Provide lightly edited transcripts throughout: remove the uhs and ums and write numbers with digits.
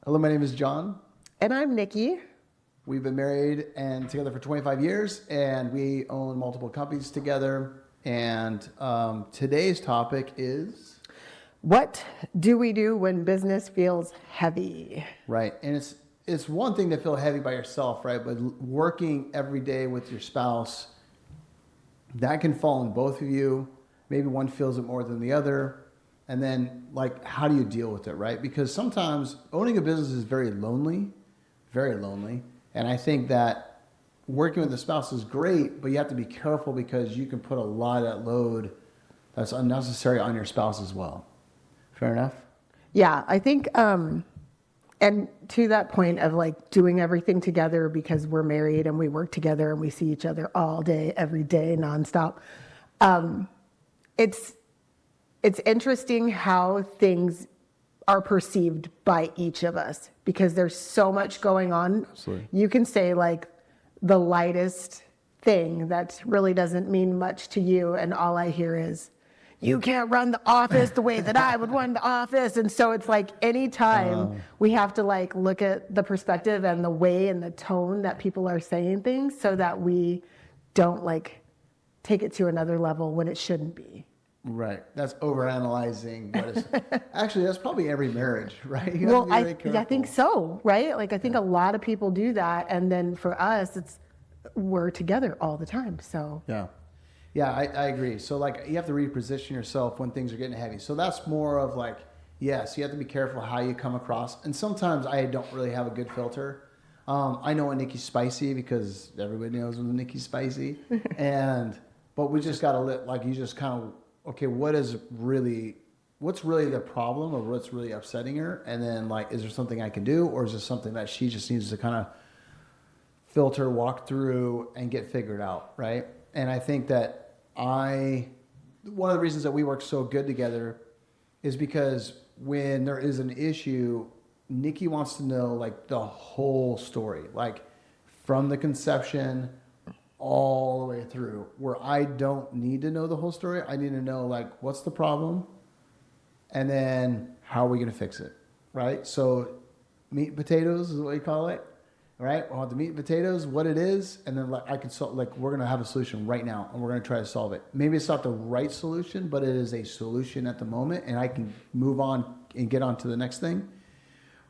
Hello, my name is John. And I'm Nikki. We've been married and together for 25 years, and we own multiple companies together. And today's topic is... What do we do when business feels heavy? Right. And it's one thing to feel heavy by yourself, right? But working every day with your spouse, that can fall on both of you. Maybe one feels it more than the other. And then, like, how do you deal with it, right? Because sometimes owning a business is very lonely, very lonely. And I think that working with a spouse is great, but you have to be careful because you can put a lot of that load that's unnecessary on your spouse as well. Fair enough? Yeah, I think, and to that point of like doing everything together because we're married and we work together and we see each other all day, every day, nonstop. It's interesting how things are perceived by each of us because there's so much going on. Absolutely. You can say like the lightest thing that really doesn't mean much to you, and all I hear is, you can't run the office the way that I would run the office. And so it's like anytime we have to like look at the perspective and the way and the tone that people are saying things so that we don't like take it to another level when it shouldn't be. Right. That's overanalyzing what is actually that's probably every marriage, right? You Well, have to be very I think so, right? Like I think a lot of people do that, and then for us, we're together all the time. So yeah, I agree. So like you have to reposition yourself when things are getting heavy. So that's more of like, yes, you have to be careful how you come across. And sometimes I don't really have a good filter. I know when Nikki's spicy because everybody knows when Nikki's spicy, but we just got to like you just kind of. Okay, what's really the problem or what's really upsetting her? And then like, is there something I can do? Or is there something that she just needs to kind of filter, walk through and get figured out, right? And I think that one of the reasons that we work so good together is because when there is an issue, Nikki wants to know like the whole story, like from the conception all the way through, where I don't need to know the whole story. I need to know like what's the problem and then how are we going to fix it, right? So meat and potatoes is what you call it, right? I want the meat and potatoes, what it is, and then like we're going to have a solution right now and we're going to try to solve it. Maybe it's not the right solution, but it is a solution at the moment and I can move on and get on to the next thing.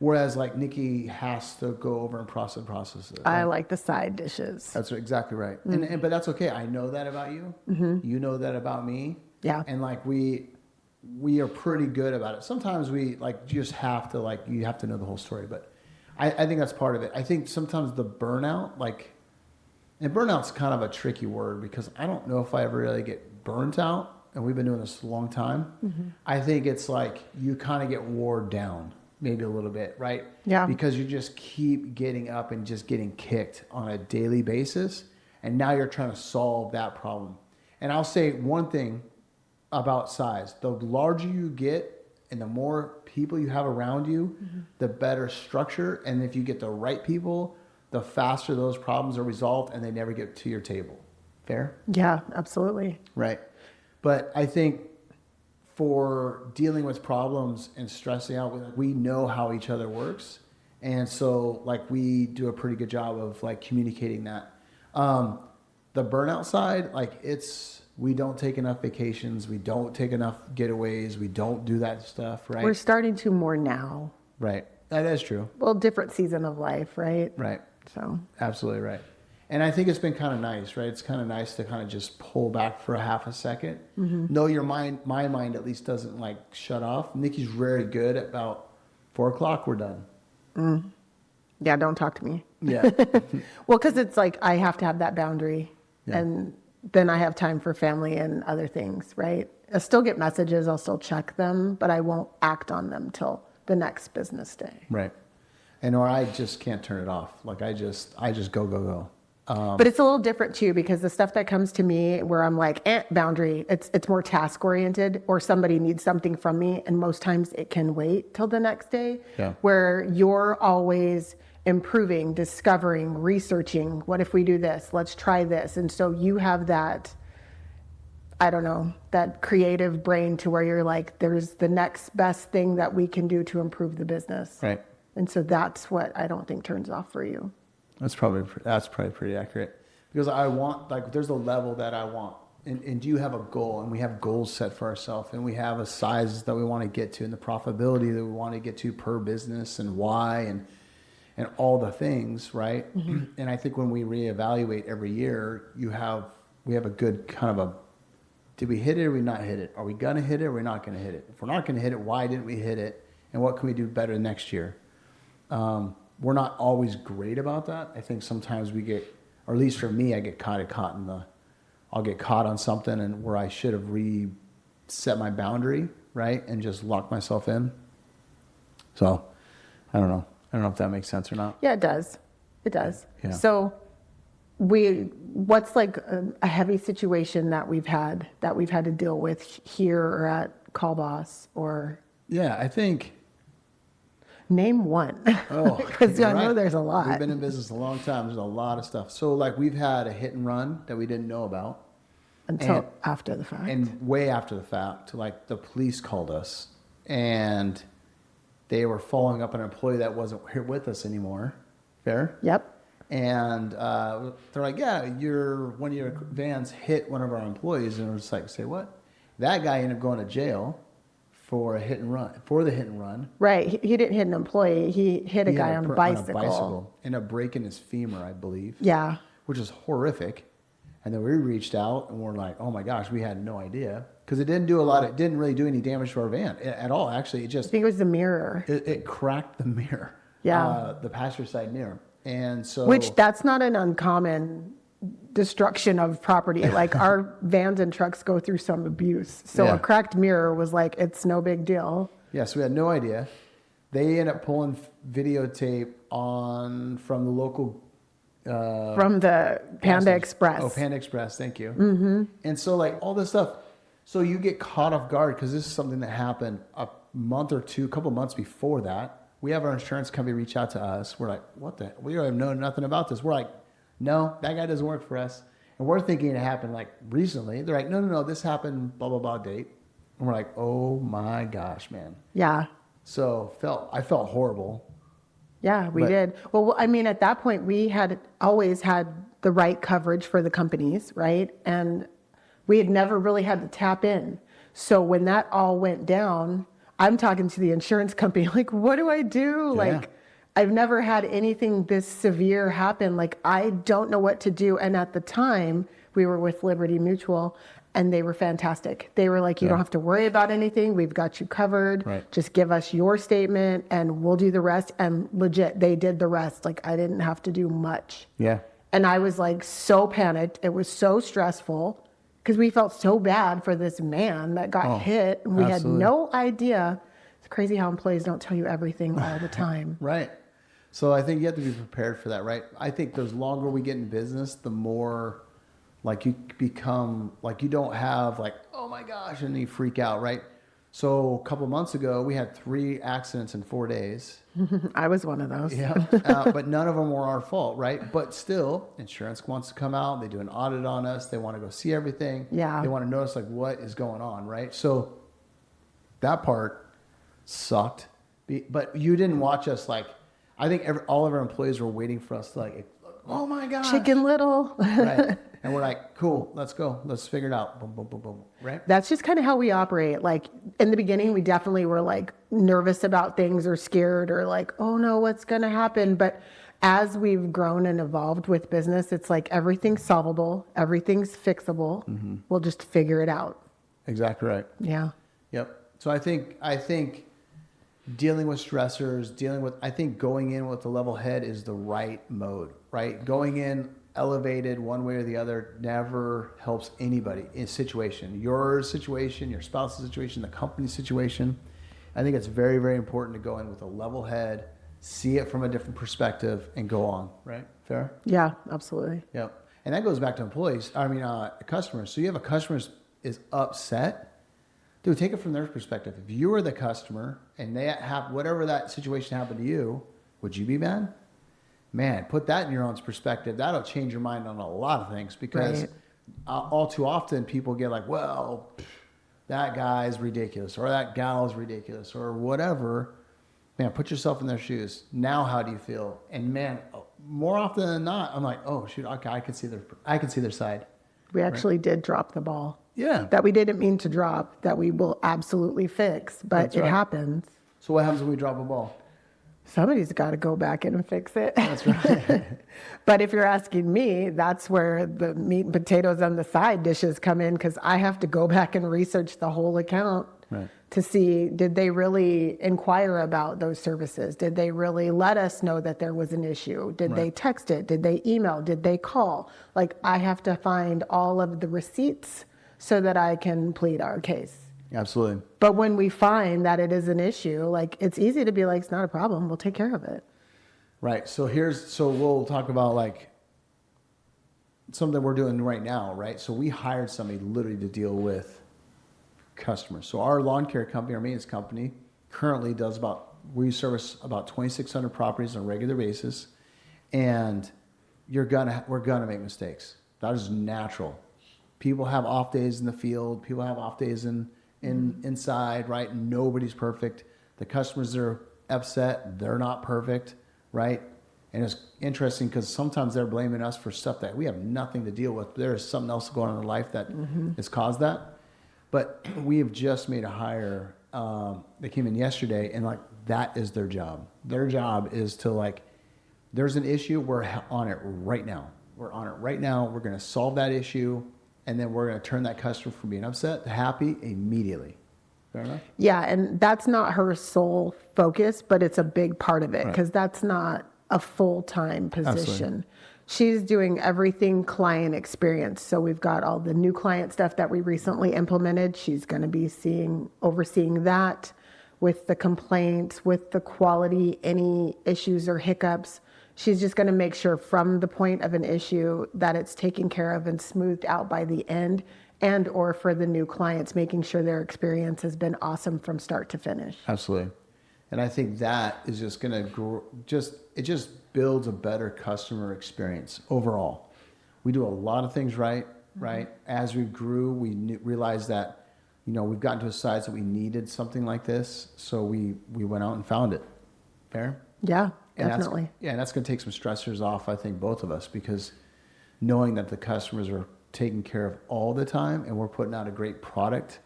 Whereas like Nikki has to go over and process it. I like the side dishes. That's exactly right. Mm-hmm. But that's okay. I know that about you. Mm-hmm. You know that about me. Yeah. And like we are pretty good about it. Sometimes we like just have to like, you have to know the whole story. But I think that's part of it. I think sometimes the burnout, and burnout's kind of a tricky word because I don't know if I ever really get burnt out. And we've been doing this a long time. Mm-hmm. I think it's like you kind of get wore down. Maybe a little bit, right? Yeah. Because you just keep getting up and just getting kicked on a daily basis. And now you're trying to solve that problem. And I'll say one thing about size. The larger you get and the more people you have around you, mm-hmm. the better structure. And if you get the right people, the faster those problems are resolved and they never get to your table. Fair? Yeah, absolutely. Right. But I think for dealing with problems and stressing out, we know how each other works. And so like we do a pretty good job of like communicating that. The burnout side, like we don't take enough vacations. We don't take enough getaways. We don't do that stuff, right? We're starting to more now. Right. That is true. Well, different season of life, right? Right. So. Absolutely right. And I think it's been kind of nice, right? It's kind of nice to kind of just pull back for a half a second. Mm-hmm. No, my mind at least doesn't like shut off. Nikki's very good at about 4:00, we're done. Mm. Yeah, don't talk to me. Yeah. Well, because it's like I have to have that boundary. Yeah. And then I have time for family and other things, right? I'll still get messages. I'll still check them, but I won't act on them till the next business day. Right. Or I just can't turn it off. Like I just go. But it's a little different too, because the stuff that comes to me where I'm like, boundary, it's more task oriented, or somebody needs something from me. And most times it can wait till the next day. Yeah. Where you're always improving, discovering, researching. What if we do this? Let's try this. And so you have that, I don't know, that creative brain to where you're like, there's the next best thing that we can do to improve the business. Right. And so that's what I don't think turns off for you. That's probably pretty accurate, because I want, like, there's a level that I want. And do you have a goal? And we have goals set for ourselves, and we have a size that we want to get to, and the profitability that we want to get to per business, and why, and all the things, right? And I think when we reevaluate every year, we have a good kind of did we hit it or we not hit it? Are we going to hit it or we're not going to hit it? If we're not going to hit it, why didn't we hit it? And what can we do better next year? We're not always great about that. I think sometimes we get, or at least for me, I get caught I'll get caught on something and where I should have reset my boundary, right? And just locked myself in. So I don't know. I don't know if that makes sense or not. Yeah, it does. It does. Yeah. So what's like a heavy situation that we've had to deal with here or at Call Boss, or? Yeah, I think. Name one. Oh, because I know there's a lot. We've been in business a long time. There's a lot of stuff. So like we've had a hit and run that we didn't know about. Until after the fact. And way after the fact, like the police called us and they were following up an employee that wasn't here with us anymore. Fair? Yep. And they're like, yeah, one of your vans hit one of our employees. And we're just like, say what? That guy ended up going to jail for the hit and run. Right. He didn't hit an employee. He hit a guy on a bicycle. Ended up breaking his femur, I believe. Yeah. Which is horrific. And then we reached out and we're like, oh my gosh, we had no idea. Because it didn't really do any damage to our van at all. Actually, I think it was the mirror. It cracked the mirror. Yeah. The passenger side mirror. And so. Which that's not an uncommon destruction of property. Like our vans and trucks go through some abuse. So a cracked mirror was like, it's no big deal. Yeah, so we had no idea. They end up pulling videotape from the local... from the Panda Express. Oh, Panda Express, thank you. Mm-hmm. And so like all this stuff, so you get caught off guard because this is something that happened a couple months before that. We have our insurance company reach out to us. We're like, what the? We don't even know nothing about this. We're like, no, that guy doesn't work for us. And we're thinking it happened like recently. They're like, no, this happened blah, blah, blah date. And we're like, oh my gosh, man. Yeah. So I felt horrible. Yeah, we did. Well, I mean, at that point, we had always had the right coverage for the companies, right? And we had never really had to tap in. So when that all went down, I'm talking to the insurance company, like, what do I do? Yeah. Like, I've never had anything this severe happen. Like, I don't know what to do. And at the time, we were with Liberty Mutual, and they were fantastic. They were like, you don't have to worry about anything. We've got you covered. Right. Just give us your statement, and we'll do the rest. And legit, they did the rest. Like, I didn't have to do much. Yeah. And I was like so panicked. It was so stressful because we felt so bad for this man that got hit. And we absolutely. had no idea. It's crazy how employees don't tell you everything all the time. Right. So I think you have to be prepared for that, right? I think the longer we get in business, the more like you become, like you don't have like, oh my gosh, and you freak out, right? So a couple of months ago, we had 3 accidents in 4 days. I was one of those. Yeah, but none of them were our fault, right? But still, insurance wants to come out. They do an audit on us. They want to go see everything. Yeah. They want to notice like what is going on, right? So that part sucked. But you didn't watch us like, I think all of our employees were waiting for us to like, oh my gosh. Chicken Little. Right. And we're like, cool, let's go. Let's figure it out. Boom, boom, boom, boom. Right? That's just kind of how we operate. Like in the beginning, we definitely were like nervous about things or scared or like, oh no, what's going to happen? But as we've grown and evolved with business, it's like everything's solvable. Everything's fixable. Mm-hmm. We'll just figure it out. Exactly right. Yeah. Yep. So I think dealing with stressors, I think going in with a level head is the right mode, right? Going in elevated one way or the other never helps anybody in situation. Your situation, your spouse's situation, the company's situation. I think it's very, very important to go in with a level head, see it from a different perspective, and go on, right? Fair? Yeah, absolutely. Yep. And that goes back to customers. So you have a customer is upset. Dude, take it from their perspective. If you were the customer and they have whatever that situation happened to you, would you be mad? Man, put that in your own perspective. That'll change your mind on a lot of things because all too often people get like, well, that guy's ridiculous or that gal's ridiculous or whatever. man, put yourself in their shoes. Now, how do you feel? And man, more often than not, I'm like, oh shoot, okay, I can see their side. We actually did drop the ball. Yeah. That we didn't mean to drop, that we will absolutely fix, but That's it right. happens. So what happens when we drop a ball? Somebody's got to go back in and fix it. That's right. But if you're asking me, that's where the meat and potatoes on the side dishes come in, because I have to go back and research the whole account to see, did they really inquire about those services? Did they really let us know that there was an issue? Did they text it? Did they email? Did they call? Like, I have to find all of the receipts so that I can plead our case. Absolutely. But when we find that it is an issue, like, it's easy to be like, it's not a problem, we'll take care of it. Right. So we'll talk about like something we're doing right now, right? So we hired somebody literally to deal with customers. So our lawn care company, our maintenance company, currently we service about 2,600 properties on a regular basis, and we're gonna make mistakes. That is natural. People have off days in the field. People have off days inside, right? Nobody's perfect. The customers that are upset, they're not perfect, right? And it's interesting because sometimes they're blaming us for stuff that we have nothing to deal with. There is something else going on in life that has caused that. But we have just made a hire. They came in yesterday, and like, that is their job. Their job is to, like, there's an issue, we're on it right now. We're on it right now. We're going to solve that issue, and then we're going to turn that customer from being upset to happy immediately. Fair enough? Yeah, and that's not her sole focus, but it's a big part of it, because that's not a full-time position. Absolutely. She's doing everything client experience. So we've got all the new client stuff that we recently implemented. She's going to be overseeing that, with the complaints, with the quality, any issues or hiccups. She's just going to make sure from the point of an issue that it's taken care of and smoothed out by the end, and or for the new clients, making sure their experience has been awesome from start to finish. Absolutely. And I think that is just going to grow, it just builds a better customer experience overall. We do a lot of things right? As we grew, we realized that, we've gotten to a size that we needed something like this. So we went out and found it. Fair? Yeah, And definitely. and that's going to take some stressors off, I think, both of us, because knowing that the customers are taken care of all the time and we're putting out a great product,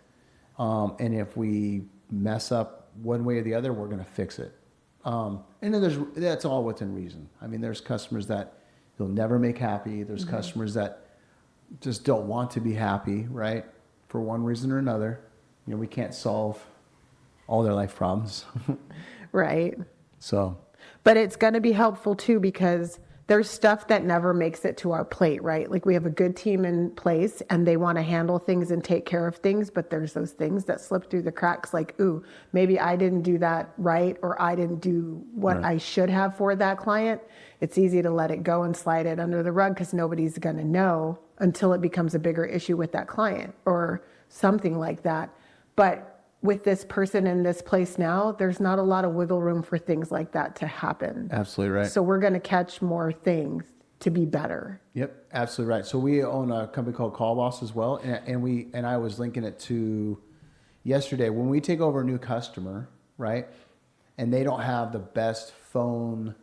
and if we mess up one way or the other, we're going to fix it. And then that's all within reason. I mean, there's customers that you'll never make happy. There's customers that just don't want to be happy, right? For one reason or another. We can't solve all their life problems. Right. So, but it's going to be helpful too, because there's stuff that never makes it to our plate, right? Like, we have a good team in place and they want to handle things and take care of things, but there's those things that slip through the cracks, like, ooh, maybe I didn't do that right, or I didn't do what I should have for that client. It's easy to let it go and slide it under the rug, because nobody's going to know until it becomes a bigger issue with that client or something like that. But with this person in this place now, there's not a lot of wiggle room for things like that to happen. absolutely right. So we're going to catch more things to be better. Yep, absolutely right. So we own a company called Call Boss as well, and I was linking it to yesterday. When we take over a new customer, right, and they don't have the best phone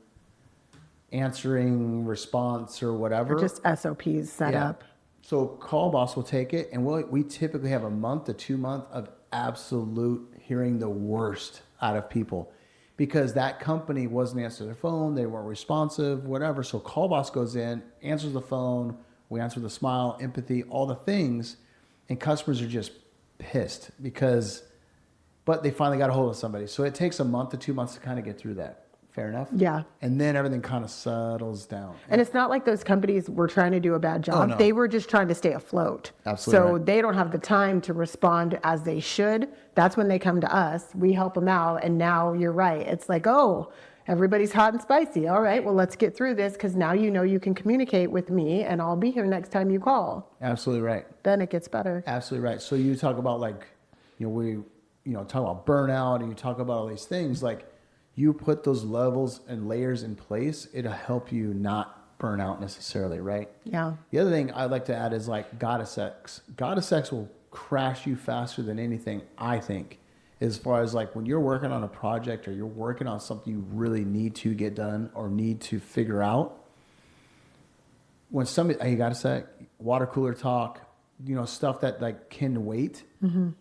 answering response or whatever, Or just SOPs set up. So Call Boss will take it, and we typically have a month to 2 months of absolute hearing the worst out of people, because that company wasn't answering their phone, they weren't responsive, whatever. So Call Boss goes in, answers the phone, we answer the smile, empathy, all the things, and customers are just pissed but they finally got a hold of somebody. So it takes a month to 2 months to kind of get through that. Fair enough? Yeah. And then everything kind of settles down. And it's not like those companies were trying to do a bad job. Oh, no. They were just trying to stay afloat. Absolutely So right. they don't have the time to respond as they should. That's when they come to us. We help them out. And now you're right. It's like, oh, everybody's hot and spicy. All right, well, let's get through this, because now you can communicate with me, and I'll be here next time you call. Absolutely right. Then it gets better. Absolutely right. So you talk about, like, we talk about burnout, and you talk about all these things. Like, you put those levels and layers in place, it'll help you not burn out necessarily, right? Yeah. The other thing I'd like to add is, like, goddess sex. Goddess sex will crash you faster than anything, I think. as far as like when you're working on a project or you're working on something you really need to get done or need to figure out, when somebody, you got to say, water cooler talk, stuff that like can wait,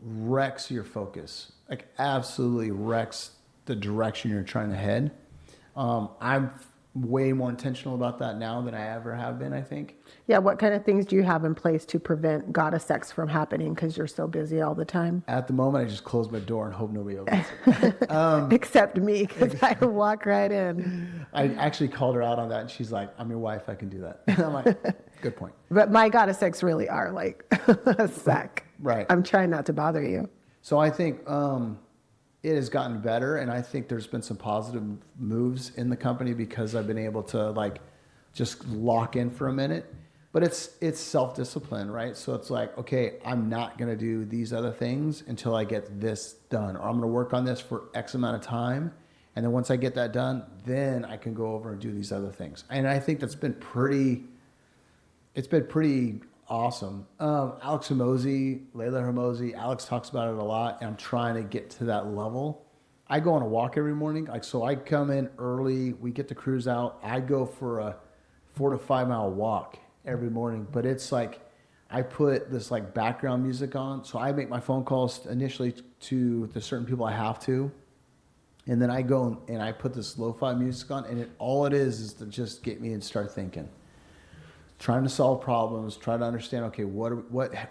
wrecks your focus, like absolutely wrecks the direction you're trying to head. I'm way more intentional about that now than I ever have been, I think. Yeah, what kind of things do you have in place to prevent goddess sex from happening because you're so busy all the time? At the moment, I just close my door and hope nobody opens it. Except me, because I walk right in. I actually called her out on that, and she's like, I'm your wife, I can do that. And I'm like, good point. But my goddess sex really are like a sec. Right. I'm trying not to bother you. So I think it has gotten better, and I think there's been some positive moves in the company because I've been able to like just lock in for a minute. But it's self-discipline, right? So it's like, okay, I'm not going to do these other things until I get this done, or I'm going to work on this for X amount of time, and then once I get that done, then I can go over and do these other things. And I think it's been pretty awesome. Alex Hormozi, Layla Hormozi, Alex talks about it a lot, and I'm trying to get to that level. I go on a walk every morning. Like, so I come in early, we get the crews out. I go for a 4 to 5 mile walk every morning, but it's like, I put this like background music on. So I make my phone calls initially to the certain people I have to. And then I go and I put this lo-fi music on, and all it is to just get me and start thinking. Trying to solve problems, try to understand, okay, what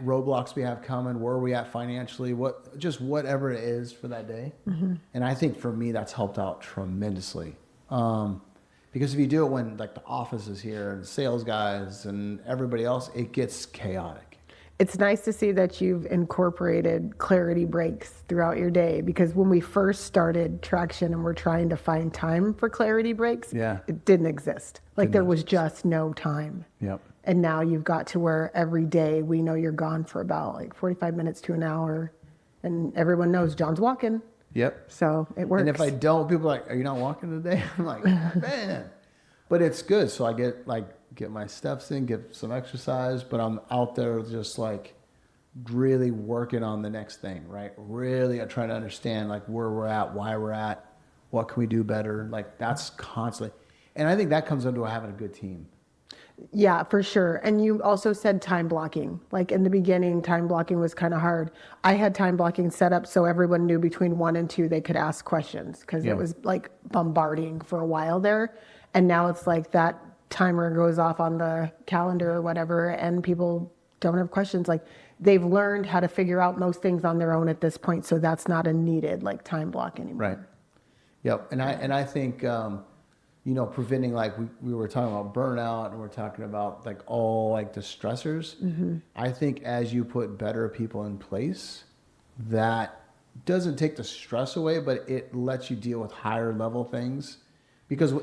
roadblocks we have coming, where are we at financially, just whatever it is for that day. Mm-hmm. And I think for me, that's helped out tremendously. Because if you do it when like the office is here and sales guys and everybody else, it gets chaotic. It's nice to see that you've incorporated clarity breaks throughout your day, because when we first started Traction and we're trying to find time for clarity breaks, it didn't exist. Like there was just no time. Yep. And now you've got to where every day we know you're gone for about like 45 minutes to an hour, and everyone knows John's walking. Yep. So it works. And if I don't, people are like, are you not walking today? I'm like, man. But it's good. So I get my steps in, get some exercise, but I'm out there just like really working on the next thing, right? Really, I try to understand like where we're at, why we're at, what can we do better? Like that's constantly. And I think that comes into having a good team. Yeah, for sure. And you also said time blocking. Like in the beginning, time blocking was kind of hard. I had time blocking set up so everyone knew between 1 and 2 they could ask questions, because it was like bombarding for a while there. And now it's like that timer goes off on the calendar or whatever, and people don't have questions. Like they've learned how to figure out most things on their own at this point, so that's not a needed like time block anymore. Right. Yep. And I think preventing, like we were talking about burnout, and we're talking about like all like the stressors. Mm-hmm. I think as you put better people in place, that doesn't take the stress away, but it lets you deal with higher level things. Because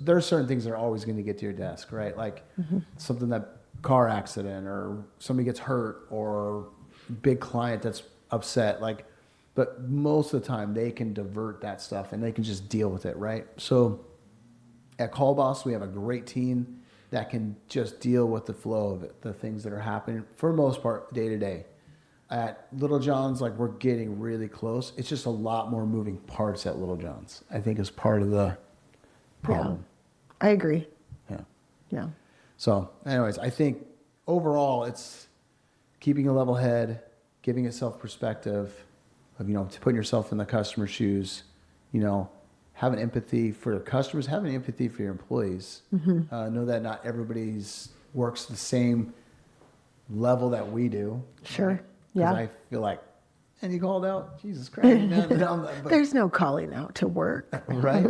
there are certain things that are always going to get to your desk, right? Like something that car accident, or somebody gets hurt, or big client that's upset. Like, but most of the time they can divert that stuff and they can just deal with it, right? So at Call Boss, we have a great team that can just deal with the flow of it, the things that are happening for the most part day to day. At Little John's, like we're getting really close. It's just a lot more moving parts at Little John's, I think, is part of the problem. Yeah, I agree. Yeah. So anyways, I think overall it's keeping a level head, giving yourself perspective of, to putting yourself in the customer's shoes, having empathy for your customers, having empathy for your employees. Mm-hmm. Know that not everybody's works the same level that we do. Sure. Right? Yeah. I feel like, and you called out, Jesus Christ. There's no calling out to work. Right.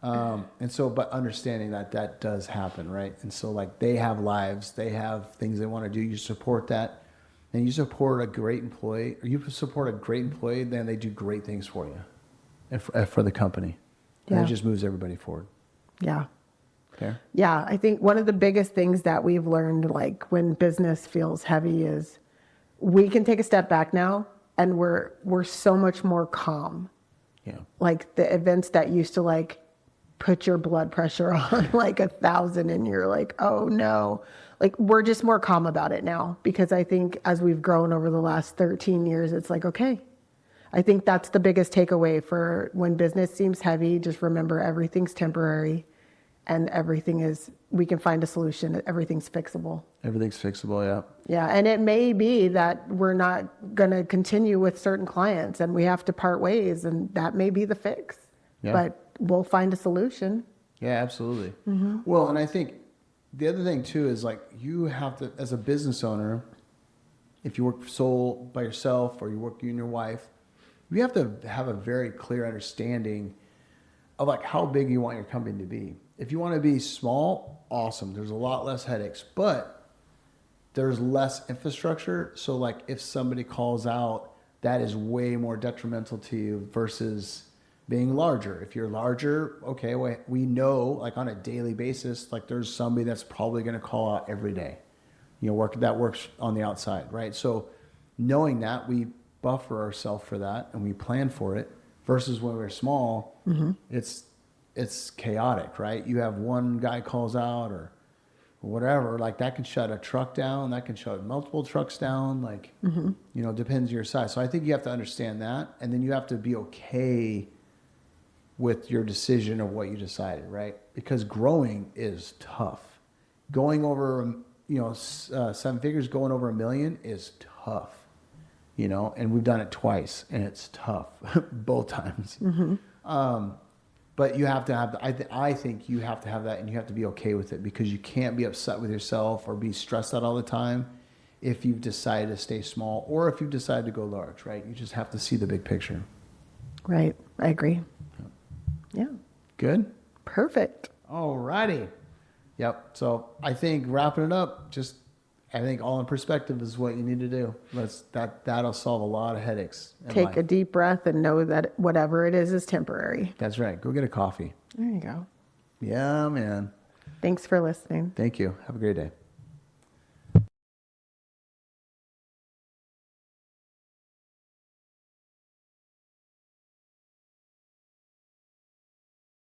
And so, but understanding that does happen, right? And so like they have lives, they have things they want to do. You support that, and you support a great employee, then they do great things for you and for the company. And it just moves everybody forward. Yeah. Fair? Yeah. I think one of the biggest things that we've learned, like when business feels heavy, is we can take a step back now, and we're so much more calm. Yeah. Like the events that used to like put your blood pressure on like 1,000 and you're like, oh no. Like we're just more calm about it now, because I think as we've grown over the last 13 years, it's like, okay, I think that's the biggest takeaway for when business seems heavy. Just remember everything's temporary and we can find a solution. Everything's fixable. Everything's fixable, yeah. Yeah, and it may be that we're not going to continue with certain clients and we have to part ways, and that may be the fix. Yeah. But we'll find a solution. Yeah, absolutely. Well, and I think the other thing too is like you have to, as a business owner, if you work sole by yourself or you and your wife, you have to have a very clear understanding of like how big you want your company to be. If you want to be small, awesome. There's a lot less headaches, but there's less infrastructure. So like if somebody calls out, that is way more detrimental to you versus being larger. If you're larger, okay, we know like on a daily basis, like there's somebody that's probably going to call out every day. That works on the outside, right? So knowing that, we buffer ourselves for that and we plan for it versus when we're small, it's chaotic, right? You have one guy calls out or whatever, like that can shut a truck down, that can shut multiple trucks down, like, depends on your size. So I think you have to understand that, and then you have to be okay with your decision of what you decided, right? Because growing is tough. Going over, 7 figures, going over $1 million is tough, and we've done it twice and it's tough both times. But you have to have, I think you have to have that, and you have to be okay with it, because you can't be upset with yourself or be stressed out all the time if you've decided to stay small or if you've decided to go large, right? You just have to see the big picture. Right. I agree. Yeah. Good? Perfect. All righty. Yep. So I think wrapping it up, I think all in perspective is what you need to do. That'll solve a lot of headaches. Take a deep breath and know that whatever it is temporary. That's right. Go get a coffee. There you go. Yeah, man. Thanks for listening. Thank you. Have a great day.